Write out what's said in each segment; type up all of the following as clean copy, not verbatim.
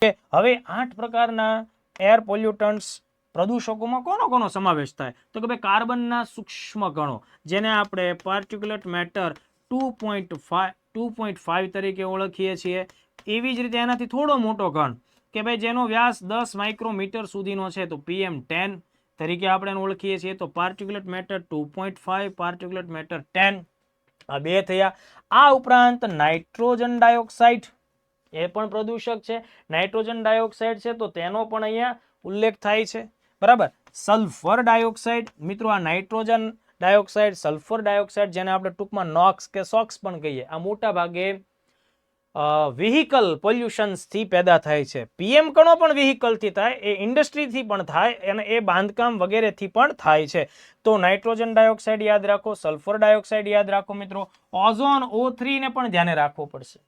હવે 8 પ્રકારના એર પોલ્યુટન્ટ્સ પ્રદૂષકોમાં કોનો સમાવેશ થાય? તો કે ભાઈ કાર્બનના સૂક્ષ્મ કણો, જેને આપણે પાર્ટિક્યુલેટ મેટર 2.5 તરીકે ઓળખીએ છીએ. એવી જ રીતે એનાથી થોડો મોટો કણ કે ભાઈ જેનો વ્યાસ 10 માઇક્રોમીટર સુધીનો છે, તો PM10 તરીકે આપણે ઓળખીએ છીએ. તો પાર્ટિક્યુલેટ મેટર 2.5, પાર્ટિક્યુલેટ મેટર 10, આ બે થયા. આ ઉપરાંત નાઇટ્રોજન ડાયોક્સાઇડ એ પણ પ્રદૂષક છે. નાઇટ્રોજન ડાયોક્સાઇડ છે તો તેનો પણ અહીંયા ઉલ્લેખ થાય છે, બરાબર. સલ્ફર ડાયોક્સાઇડ, મિત્રો આ નાઇટ્રોજન ડાયોક્સાઇડ, સલ્ફર ડાયોક્સાઇડ, જેને આપણે ટૂંકમાં નોક્સ કે સોક્સ પણ કહીએ, આ મોટા ભાગે વ્હીકલ પોલ્યુશન્સથી પેદા થાય છે. PM કણો પણ વ્હીકલથી થાય, એ ઇન્ડસ્ટ્રીથી પણ થાય, અને એ બાંધકામ વગેરેથી પણ થાય છે. તો નાઇટ્રોજન ડાયોક્સાઇડ યાદ રાખો, સલ્ફર ડાયોક્સાઇડ યાદ રાખો મિત્રો. ઓઝોન O3 ને પણ ધ્યાને રાખવો પડશે.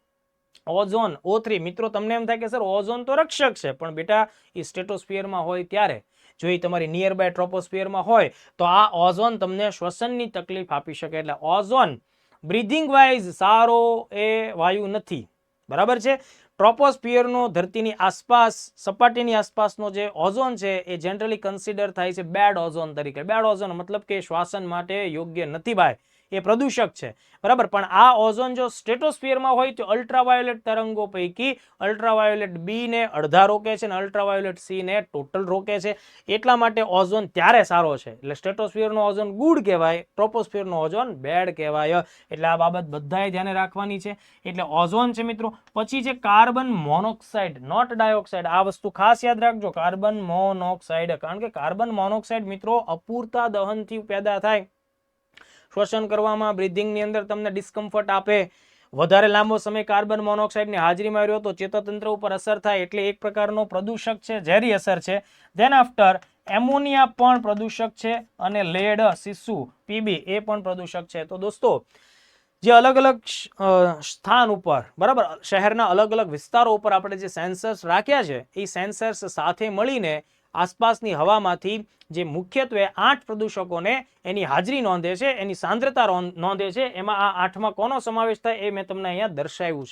ઓઝોન O3, મિત્રો તમને એમ થાય કે સર ઓઝોન તો રક્ષક છે, પણ બેટા એ સ્ટેટોસ્ફિયરમાં હોય ત્યારે, જો એ તમારી નિયર બાય ટ્રોપોસ્ફિયરમાં હોય તો આ ઓઝોન તમને શ્વસનની તકલીફ આપી શકે. એટલે ઓઝોન બ્રીધિંગ વાઇઝ સારો એ વાયુ નથી, બરાબર છે. ટ્રોપોસ્ફિયરનો ધરતીની આસપાસ, સપાટીની આસપાસનો જે ઓઝોન છે એ જનરલી કન્સિડર થાય છે બેડ ઓઝોન તરીકે. બેડ ઓઝોન મતલબ કે શ્વાસન માટે યોગ્ય નથી ભાઈ, એ પ્રદૂષક છે, બરાબર. પણ આ ઓઝોન જો સ્ટ્રેટોસ્ફિયરમાં હોય તો અલ્ટ્રાવાયોલેટ તરંગો પૈકી અલ્ટ્રાવાયોલેટ બી ને અડધા રોકે છે અને અલ્ટ્રાવાયોલેટ સી ને ટોટલ રોકે છે. એટલા માટે ઓઝોન ત્યારે સારો છે. એટલે સ્ટ્રેટોસ્ફિયરનો ઓઝોન ગુડ કહેવાય, ટ્રોપોસ્ફિયરનો ઓઝોન બેડ કહેવાય. એટલે આ બાબત બધાએ ધ્યાને રાખવાની છે. એટલે ઓઝોન છે મિત્રો. પછી છે કાર્બન મોનોક્સાઇડ, નોટ ડાયોક્સાઇડ. આ વસ્તુ ખાસ યાદ રાખજો, કાર્બન મોનોક્સાઇડ. કારણ કે કાર્બન મોનોક્સાઇડ મિત્રો અપૂરતા દહનથી પેદા થાય, શ્વસન કરવામાં, બ્રીધિંગની અંદર તમને ડિસ્કમ્ફર્ટ આપે, વધારે લાંબો સમય કાર્બન મોનોક્સાઇડની હાજરીમાં રહ્યો તો ચેતાતંત્ર ઉપર અસર થાય, એટલે એક પ્રકારનો પ્રદૂષક છે, ઝેરી અસર છે. ધેન આફ્ટર એમોનિયા પણ પ્રદૂષક છે, અને લેડ, સીસુ, PB એ પણ પ્રદૂષક છે. તો દોસ્તો જે અલગ અલગ સ્થાન ઉપર, બરાબર, શહેરના અલગ અલગ વિસ્તારો ઉપર આપણે જે સેન્સર્સ રાખ્યા છે, એ સેન્સર્સ સાથે મળીને આસપાસની હવામાંથી જે મુખ્યત્વે 8 પ્રદૂષકોને એની હાજરી નોંધે છે, એની સાંદ્રતા નોંધે છે. એમાં આ 8માં કોનો સમાવેશ થાય એ મેં તમને અહીંયા દર્શાવ્યું છે.